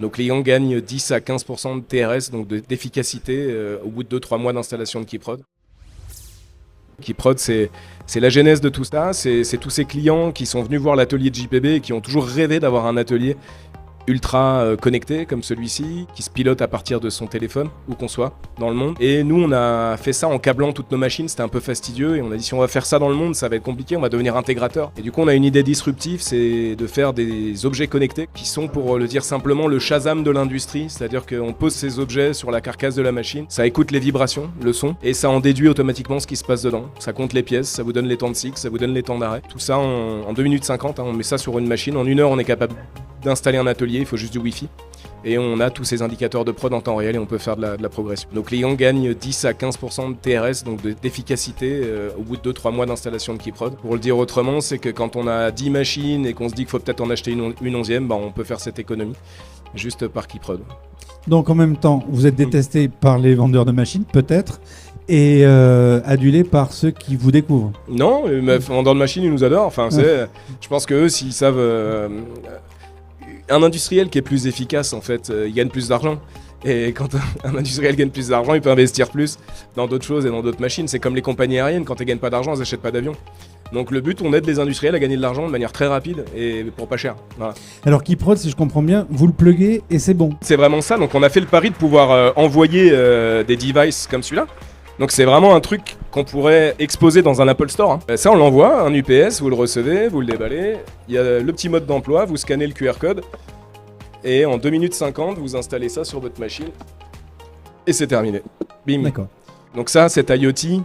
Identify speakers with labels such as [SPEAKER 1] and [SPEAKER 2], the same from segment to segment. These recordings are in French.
[SPEAKER 1] Nos clients gagnent 10 à 15% de TRS, donc d'efficacité, au bout de 2-3 mois d'installation de Keyprod. Keyprod, c'est la genèse de tout ça. C'est tous ces clients qui sont venus voir l'atelier de JPB et qui ont toujours rêvé d'avoir un atelier ultra connecté comme celui-ci, qui se pilote à partir de son téléphone, où qu'on soit dans le monde. Et nous, on a fait ça en câblant toutes nos machines, c'était un peu fastidieux, et on a dit si on va faire ça dans le monde, ça va être compliqué, on va devenir intégrateur. Et du coup, on a une idée disruptive, c'est de faire des objets connectés, qui sont, pour le dire simplement, le Shazam de l'industrie, c'est-à-dire qu'on pose ces objets sur la carcasse de la machine, ça écoute les vibrations, le son, et ça en déduit automatiquement ce qui se passe dedans. Ça compte les pièces, ça vous donne les temps de cycle, ça vous donne les temps d'arrêt. Tout ça en 2 minutes 50, on met ça sur une machine, en 1 heure, on est capable d'installer un atelier, il faut juste du Wi-Fi. Et on a tous ces indicateurs de prod en temps réel et on peut faire de la progression. Nos clients gagnent 10 à 15% de TRS, donc d'efficacité, au bout de 2-3 mois d'installation de Keyprod. Pour le dire autrement, c'est que quand on a 10 machines et qu'on se dit qu'il faut peut-être en acheter une 11e, on peut faire cette économie juste par Keyprod.
[SPEAKER 2] Donc en même temps, vous êtes détesté par les vendeurs de machines, peut-être, et adulé par ceux qui vous découvrent.
[SPEAKER 1] Non, les vendeurs de machines, ils nous adorent. Enfin, je pense qu'eux, s'ils savent... un industriel qui est plus efficace, en fait, il gagne plus d'argent. Et quand un industriel gagne plus d'argent, il peut investir plus dans d'autres choses et dans d'autres machines. C'est comme les compagnies aériennes, quand elles gagnent pas d'argent, elles n'achètent pas d'avions. Donc le but, on aide les industriels à gagner de l'argent de manière très rapide et pour pas cher. Voilà.
[SPEAKER 2] Alors Keyprod, si je comprends bien, vous le pluguez et c'est bon.
[SPEAKER 1] C'est vraiment ça. Donc on a fait le pari de pouvoir envoyer des devices comme celui-là. Donc c'est vraiment un truc qu'on pourrait exposer dans un Apple Store. Ça, on l'envoie, un UPS, vous le recevez, vous le déballez. Il y a le petit mode d'emploi, vous scannez le QR code. Et en 2 minutes 50, vous installez ça sur votre machine. Et c'est terminé. Bim.
[SPEAKER 2] D'accord.
[SPEAKER 1] Donc ça, cet IoT,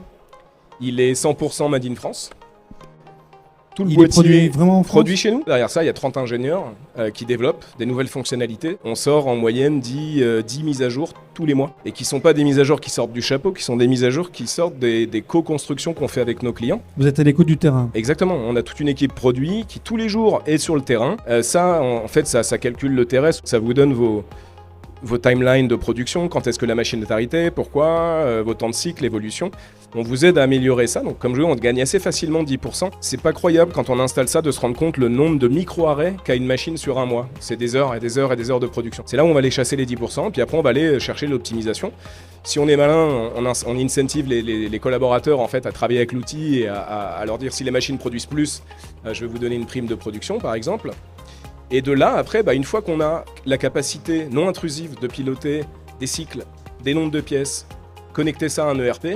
[SPEAKER 1] il est 100% made in France. Tout le
[SPEAKER 2] Il est
[SPEAKER 1] boîtier
[SPEAKER 2] produit vraiment en France.
[SPEAKER 1] produit chez nous. Derrière ça, il y a 30 ingénieurs qui développent des nouvelles fonctionnalités. On sort en moyenne 10 mises à jour tous les mois. Et qui ne sont pas des mises à jour qui sortent du chapeau, qui sont des mises à jour qui sortent des co-constructions qu'on fait avec nos clients.
[SPEAKER 2] Vous êtes à l'écoute du terrain.
[SPEAKER 1] Exactement. On a toute une équipe produit qui tous les jours est sur le terrain. Ça calcule le terrestre. Ça vous donne vos timelines de production, quand est-ce que la machine est arrêtée, pourquoi, vos temps de cycle, l'évolution. On vous aide à améliorer ça. Donc comme je dis, on gagne assez facilement 10%. C'est pas croyable quand on installe ça de se rendre compte le nombre de micro-arrêts qu'a une machine sur un mois. C'est des heures et des heures et des heures de production. C'est là où on va aller chasser les 10%, puis après on va aller chercher l'optimisation. Si on est malin, on incentive les collaborateurs en fait à travailler avec l'outil et à leur dire si les machines produisent plus, je vais vous donner une prime de production par exemple. Et de là, après, une fois qu'on a la capacité non intrusive de piloter des cycles, des nombres de pièces, connecter ça à un ERP,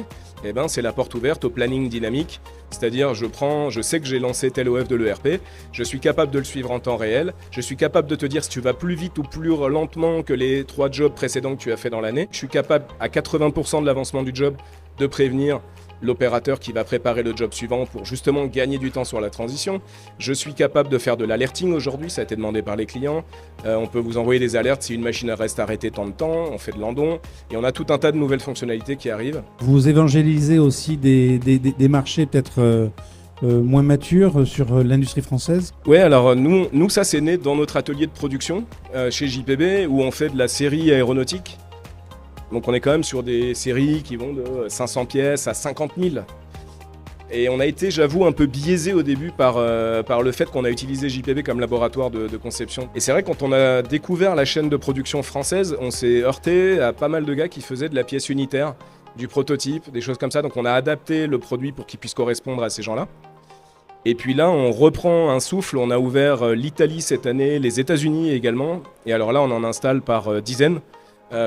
[SPEAKER 1] c'est la porte ouverte au planning dynamique. C'est-à-dire, je sais que j'ai lancé tel OF de l'ERP, je suis capable de le suivre en temps réel, je suis capable de te dire si tu vas plus vite ou plus lentement que les 3 jobs précédents que tu as fait dans l'année. Je suis capable, à 80% de l'avancement du job, de prévenir l'opérateur qui va préparer le job suivant pour justement gagner du temps sur la transition. Je suis capable de faire de l'alerting aujourd'hui, ça a été demandé par les clients. On peut vous envoyer des alertes si une machine reste arrêtée tant de temps, on fait de l'andon, et on a tout un tas de nouvelles fonctionnalités qui arrivent.
[SPEAKER 2] Vous évangélisez aussi des marchés peut-être moins matures sur l'industrie française.
[SPEAKER 1] Ouais, alors nous ça c'est né dans notre atelier de production chez JPB où on fait de la série aéronautique. Donc on est quand même sur des séries qui vont de 500 pièces à 50 000. Et on a été, j'avoue, un peu biaisé au début par le fait qu'on a utilisé JPB comme laboratoire de conception. Et c'est vrai, quand on a découvert la chaîne de production française, on s'est heurté à pas mal de gars qui faisaient de la pièce unitaire, du prototype, des choses comme ça. Donc on a adapté le produit pour qu'il puisse correspondre à ces gens-là. Et puis là, on reprend un souffle. On a ouvert l'Italie cette année, les États-Unis également. Et alors là, on en installe par dizaines.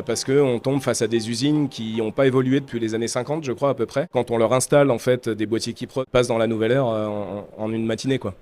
[SPEAKER 1] Parce qu'on tombe face à des usines qui n'ont pas évolué depuis les années 50, je crois, à peu près. Quand on leur installe en fait des boîtiers qui passent dans la nouvelle ère en une matinée, quoi.